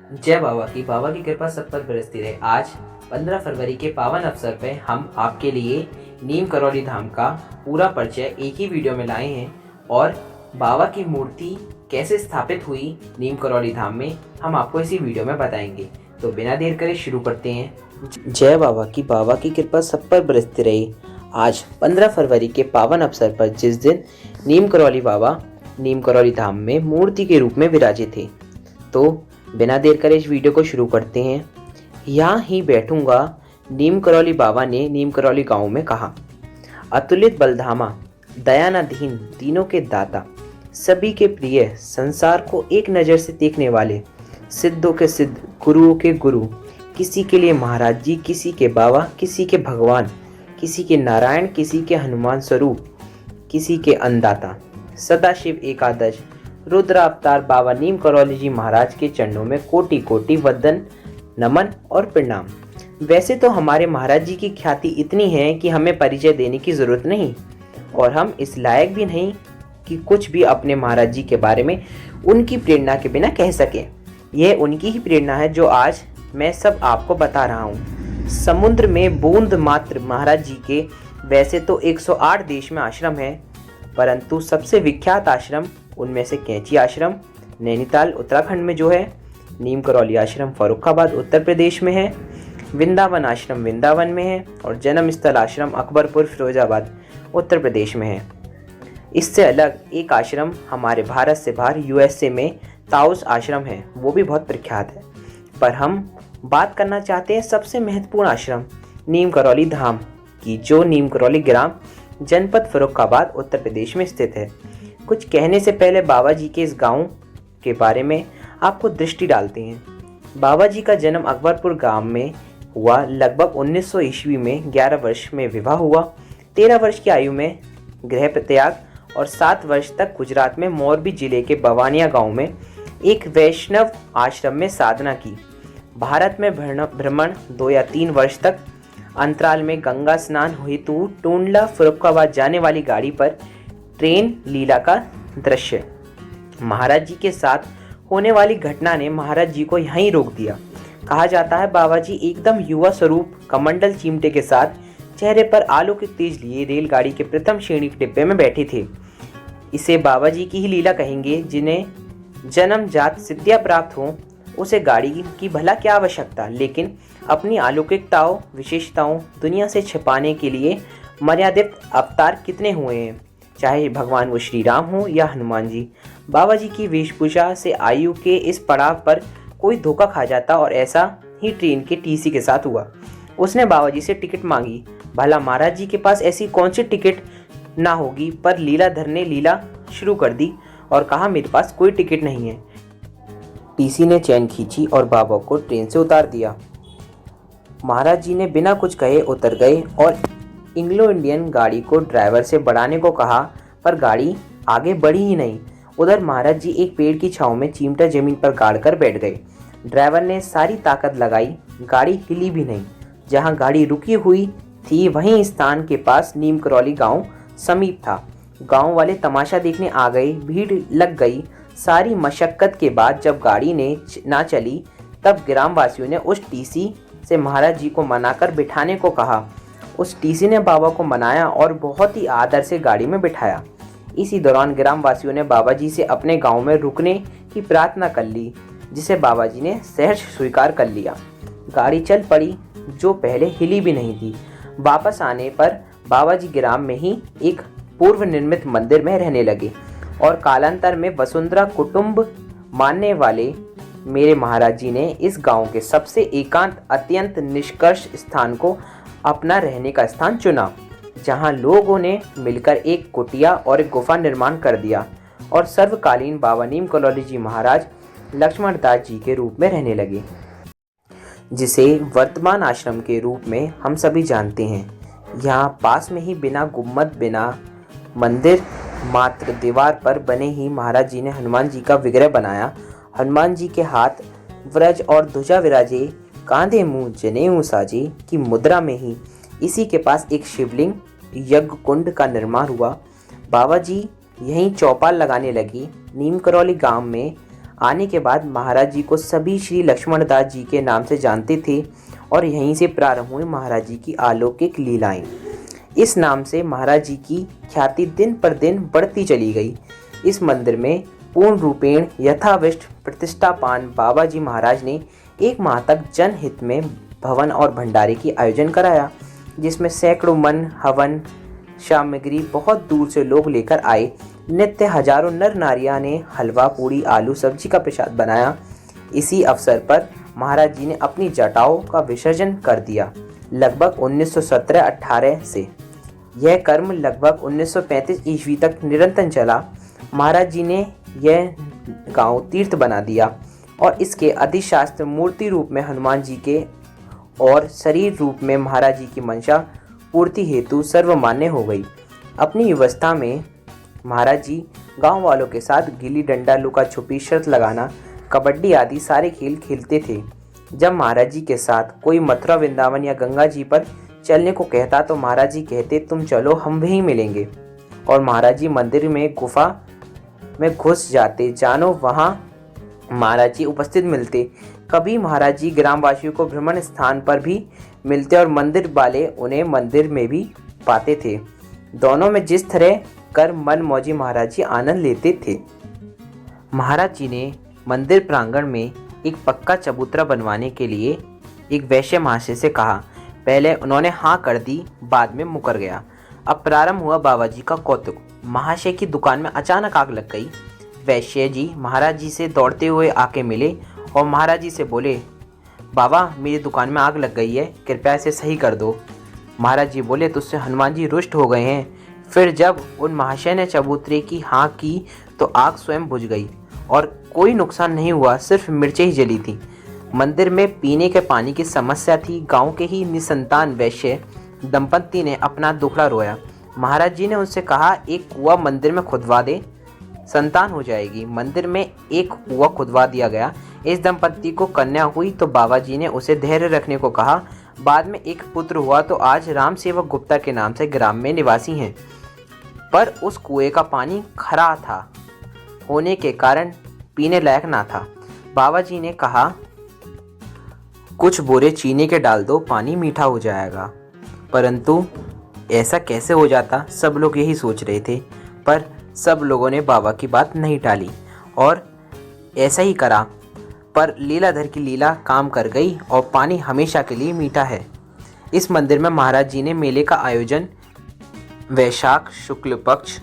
जय बाबा की कृपा सब पर बरसती रहे। आज 15 फरवरी के पावन अवसर पर हम आपके लिए नीम करौली धाम का पूरा परिचय एक ही वीडियो में लाए हैं और बाबा की मूर्ति कैसे स्थापित हुई नीम करौली धाम में हम आपको इसी वीडियो में बताएंगे। तो बिना देर करे शुरू करते हैं। जय बाबा की कृपा सब पर बरसती रही। आज 15 फरवरी के पावन अवसर पर जिस दिन नीम करौली बाबा नीम करौली धाम में मूर्ति के रूप में विराजे थे, तो बिना देर करे इस वीडियो को शुरू करते हैं। यहाँ ही बैठूंगा, नीम करौली बाबा ने नीम करौली गांव में कहा। अतुलित बलधामा, दयानाधीन, दीनों के दाता, सभी के प्रिय, संसार को एक नज़र से देखने वाले, सिद्धों के सिद्ध, गुरुओं के गुरु, किसी के लिए महाराज जी, किसी के बाबा, किसी के भगवान, किसी के नारायण, किसी के हनुमान स्वरूप, किसी के अन्नदाता, सदाशिव एकादश, रुद्र अवतार बाबा नीम करौली जी महाराज के चरणों में कोटि कोटि वंदन, नमन और प्रणाम। वैसे तो हमारे महाराज जी की ख्याति इतनी है कि हमें परिचय देने की ज़रूरत नहीं और हम इस लायक भी नहीं कि कुछ भी अपने महाराज जी के बारे में उनकी प्रेरणा के बिना कह सकें। यह उनकी ही प्रेरणा है जो आज मैं सब आपको बता रहा हूँ। समुद्र में बूंद मात्र महाराज जी के वैसे तो 108 देश में आश्रम है, परंतु सबसे विख्यात आश्रम उनमें से कैंची आश्रम नैनीताल उत्तराखंड में जो है, नीम करौली आश्रम फर्रुखाबाद उत्तर प्रदेश में है, वृंदावन आश्रम वृंदावन में है और जन्म स्थल आश्रम अकबरपुर फिरोजाबाद उत्तर प्रदेश में है। इससे अलग एक आश्रम हमारे भारत से बाहर यूएसए में ताउस आश्रम है, वो भी बहुत प्रख्यात है। पर हम बात करना चाहते हैं सबसे महत्वपूर्ण आश्रम नीम करौली धाम की, जो नीम करौली ग्राम जनपद फर्रुखाबाद उत्तर प्रदेश में स्थित है। कुछ कहने से पहले बाबा जी के इस गांव के बारे में आपको दृष्टि डालते हैं। बाबा जी का जन्म अकबरपुर गांव में हुआ। लगभग 1900 ईस्वी में 11 वर्ष में विवाह हुआ। 13 वर्ष की आयु में गृह त्याग और 7 वर्ष तक गुजरात में मोरबी जिले के बवानिया गांव में एक वैष्णव आश्रम में साधना की। भारत में भ्रमण 2 या 3 वर्ष तक। अंतराल में गंगा स्नान हेतु टूंडला फर्रुखाबाद जाने वाली गाड़ी पर ट्रेन लीला का दृश्य। महाराज जी के साथ होने वाली घटना ने महाराज जी को यहीं रोक दिया। कहा जाता है बाबा जी एकदम युवा स्वरूप कमंडल चिमटे के साथ चेहरे पर अलौकिक तेज लिए रेलगाड़ी के प्रथम श्रेणी के डिब्बे में बैठे थे। इसे बाबा जी की ही लीला कहेंगे। जिन्हें जन्मजात सिद्धियां प्राप्त हों उसे गाड़ी की भला क्या आवश्यकता, लेकिन अपनी अलौकिकताओं विशेषताओं दुनिया से छिपाने के लिए मर्यादित अवतार कितने हुए हैं, चाहे भगवान वो श्री राम हो या हनुमान जी। बाबा जी की वेशभूषा से आयु के इस पड़ाव पर कोई धोखा खा जाता और ऐसा ही ट्रेन के टीसी के साथ हुआ। उसने बाबा जी से टिकट मांगी। भला महाराज जी के पास ऐसी कौन सी टिकट ना होगी, पर लीलाधर ने लीला शुरू कर दी और कहा मेरे पास कोई टिकट नहीं है। टीसी ने चैन खींची और बाबा को ट्रेन से उतार दिया। महाराज जी ने बिना कुछ कहे उतर गए और इंग्लो इंडियन गाड़ी को ड्राइवर से बढ़ाने को कहा, पर गाड़ी आगे बढ़ी ही नहीं। उधर महाराज जी एक पेड़ की छांव में चिमटा जमीन पर गाड़ कर बैठ गए। ड्राइवर ने सारी ताकत लगाई, गाड़ी हिली भी नहीं। जहां गाड़ी रुकी हुई थी वहीं स्थान के पास नीम करौली गांव समीप था। गांव वाले तमाशा देखने आ गए, भीड़ लग गई। सारी मशक्कत के बाद जब गाड़ी ने ना चली तब ग्रामवासियों ने उस टीसी से महाराज जी को मनाकर बिठाने को कहा। उस टीसी ने बाबा को मनाया और बहुत ही आदर से गाड़ी में बिठाया। इसी दौरान ग्रामवासियों ने बाबा जी से अपने गांव में रुकने की प्रार्थना कर ली, जिसे बाबा जी ने सहर्ष स्वीकार कर लिया। गाड़ी चल पड़ी, जो पहले हिली भी नहीं थी। वापस आने पर बाबा जी ग्राम में ही एक पूर्व निर्मित मंदिर में रहने लगे और कालांतर में वसुंधरा कुटुंब मानने वाले मेरे महाराज जी ने इस गांव के सबसे एकांत अत्यंत निष्कर्ष स्थान को अपना रहने का स्थान चुना, जहां लोगों ने मिलकर एक कुटिया और एक गुफा निर्माण कर दिया और सर्वकालीन बाबा नीम करौली जी महाराज लक्ष्मण दास जी के रूप में रहने लगे, जिसे वर्तमान आश्रम के रूप में हम सभी जानते हैं। यहाँ पास में ही बिना गुम्मद बिना मंदिर मात्र दीवार पर बने ही महाराज जी ने हनुमान जी का विग्रह बनाया। हनुमान जी के हाथ व्रज और ध्वजा विराजे, कांधे मुंह जनेऊ साजे की मुद्रा में ही इसी के पास एक शिवलिंग यज्ञ कुंड का निर्माण हुआ। बाबा जी यहीं चौपाल लगाने लगी। नीम करौली गांव में आने के बाद महाराज जी को सभी श्री लक्ष्मण दास जी के नाम से जानते थे और यहीं से प्रारंभ हुई महाराज जी की अलौकिक लीलाएं। इस नाम से महाराज जी की ख्याति दिन पर दिन बढ़ती चली गई। इस मंदिर में पूर्ण रूपेण यथाविष्ट प्रतिष्ठापान बाबा जी महाराज ने 1 माह तक जनहित में भवन और भंडारे की आयोजन कराया, जिसमें सैकड़ों मन हवन सामग्री बहुत दूर से लोग लेकर आए। नित्य हजारों नर नारियां ने हलवा पूड़ी आलू सब्जी का प्रसाद बनाया। इसी अवसर पर महाराज जी ने अपनी जटाओं का विसर्जन कर दिया। लगभग 1917-18 से यह कर्म लगभग 1935 ईस्वी तक निरंतर चला। महाराज जी ने यह गांव तीर्थ बना दिया और इसके अधिशास्त्र मूर्ति रूप में हनुमान जी के और शरीर रूप में महाराज जी की मंशा पूर्ति हेतु सर्वमान्य हो गई। अपनी अवस्था में महाराज जी गांव वालों के साथ गिल्ली डंडा, लुका छुपी, शर्त लगाना, कबड्डी आदि सारे खेल खेलते थे। जब महाराज जी के साथ कोई मथुरा, वृंदावन या गंगा जी पर चलने को कहता तो महाराज जी कहते, तुम चलो, हम वहीं मिलेंगे। और महाराज जी मंदिर में गुफा में घुस जाते, जानो वहाँ महाराज जी उपस्थित मिलते। कभी महाराज जी ग्रामवासियों को भ्रमण स्थान पर भी मिलते और मंदिर वाले उन्हें मंदिर में भी पाते थे। दोनों में जिस तरह कर मन मौजी महाराज जी आनंद लेते थे। महाराज जी ने मंदिर प्रांगण में एक पक्का चबूतरा बनवाने के लिए एक वैश्य महाशय से कहा। पहले उन्होंने हाँ कर दी, बाद में मुकर गया। अब प्रारंभ हुआ बाबा जी का कौतुक। महाशय की दुकान में अचानक आग लग गई। वैश्य जी महाराज जी से दौड़ते हुए आके मिले और महाराज जी से बोले, बाबा मेरी दुकान में आग लग गई है, कृपया इसे सही कर दो। महाराज जी बोले, तुझसे हनुमान जी रुष्ट हो गए हैं। फिर जब उन महाशय ने चबूतरे की हाँ की तो आग स्वयं बुझ गई और कोई नुकसान नहीं हुआ, सिर्फ मिर्चें ही जली थी। मंदिर में पीने के पानी की समस्या थी। गांव के ही निसंतान वैश्य दंपत्ति ने अपना दुखड़ा रोया। महाराज जी ने उनसे कहा, एक कुआं मंदिर में खुदवा दे, संतान हो जाएगी। मंदिर में एक कुआं खुदवा दिया गया। इस दंपत्ति को कन्या हुई तो बाबा जी ने उसे धैर्य रखने को कहा। बाद में एक पुत्र हुआ तो आज राम सेवक गुप्ता के नाम से ग्राम में निवासी हैं। पर उस कुएं का पानी खरा था होने के कारण पीने लायक ना था। बाबा जी ने कहा, कुछ बोरे चीनी के डाल दो, पानी मीठा हो जाएगा। परंतु ऐसा कैसे हो जाता, सब लोग यही सोच रहे थे। पर सब लोगों ने बाबा की बात नहीं टाली और ऐसा ही करा। पर लीलाधर की लीला काम कर गई और पानी हमेशा के लिए मीठा है। इस मंदिर में महाराज जी ने मेले का आयोजन वैशाख शुक्ल पक्ष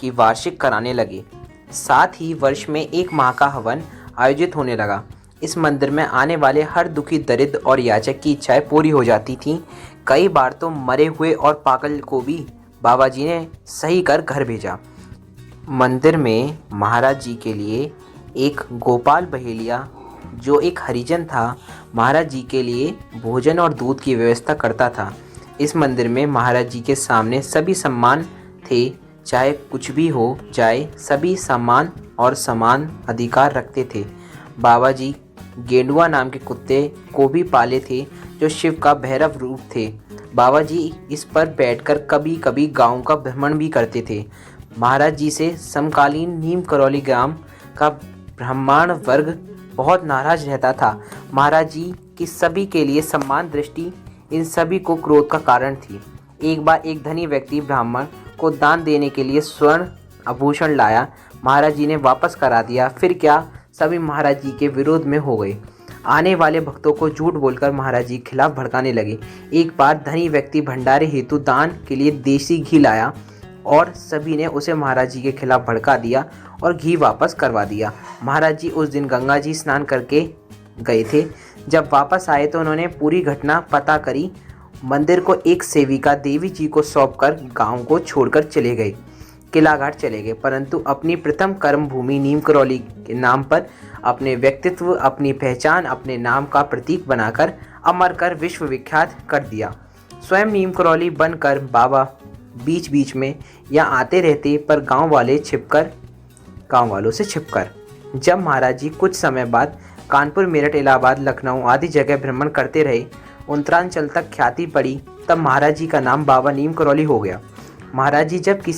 की वार्षिक कराने लगे। साथ ही वर्ष में 1 माह का हवन आयोजित होने लगा। इस मंदिर में आने वाले हर दुखी, दरिद्र और याचक की इच्छाएं पूरी हो जाती थीं। कई बार तो मरे हुए और पागल को भी बाबा जी ने सही कर घर भेजा। मंदिर में महाराज जी के लिए एक गोपाल बहेलिया, जो एक हरिजन था, महाराज जी के लिए भोजन और दूध की व्यवस्था करता था। इस मंदिर में महाराज जी के सामने सभी सम्मान थे, चाहे कुछ भी हो जाए, सभी सम्मान और समान अधिकार रखते थे। बाबा जी गेंडुआ नाम के कुत्ते को भी पाले थे, जो शिव का भैरव रूप थे। बाबा जी इस पर बैठकर कभी कभी गांव का भ्रमण भी करते थे। महाराज जी से समकालीन नीम करौली ग्राम का ब्राह्मण वर्ग बहुत नाराज रहता था। महाराज जी की सभी के लिए सम्मान दृष्टि इन सभी को क्रोध का कारण थी। एक बार एक धनी व्यक्ति ब्राह्मण को दान देने के लिए स्वर्ण आभूषण लाया। महाराज जी ने वापस करा दिया। फिर क्या, सभी महाराज जी के विरोध में हो गए। आने वाले भक्तों को झूठ बोलकर महाराज जी के खिलाफ भड़काने लगे। एक बार धनी व्यक्ति भंडारे हेतु दान के लिए देसी घी लाया और सभी ने उसे महाराज जी के खिलाफ भड़का दिया और घी वापस करवा दिया। महाराज जी उस दिन गंगा जी स्नान करके गए थे। जब वापस आए तो उन्होंने पूरी घटना पता करी। मंदिर को एक सेविका देवी जी को सौंपकर गांव को छोड़कर चले गए, किलाघाट चले गए। परंतु अपनी प्रथम कर्म भूमि नीम करौली के नाम पर अपने व्यक्तित्व, अपनी पहचान, अपने नाम का प्रतीक बनाकर अमर कर विश्व विख्यात कर दिया। स्वयं नीम करौली बनकर बाबा बीच बीच में यहाँ आते रहते, पर गांव वालों से छिपकर। जब महाराज जी कुछ समय बाद कानपुर, मेरठ, इलाहाबाद, लखनऊ आदि जगह भ्रमण करते रहे, उत्तरांचल तक ख्याति पड़ी, तब महाराज जी का नाम बाबा नीम करौली हो गया। महाराज जी जब किसी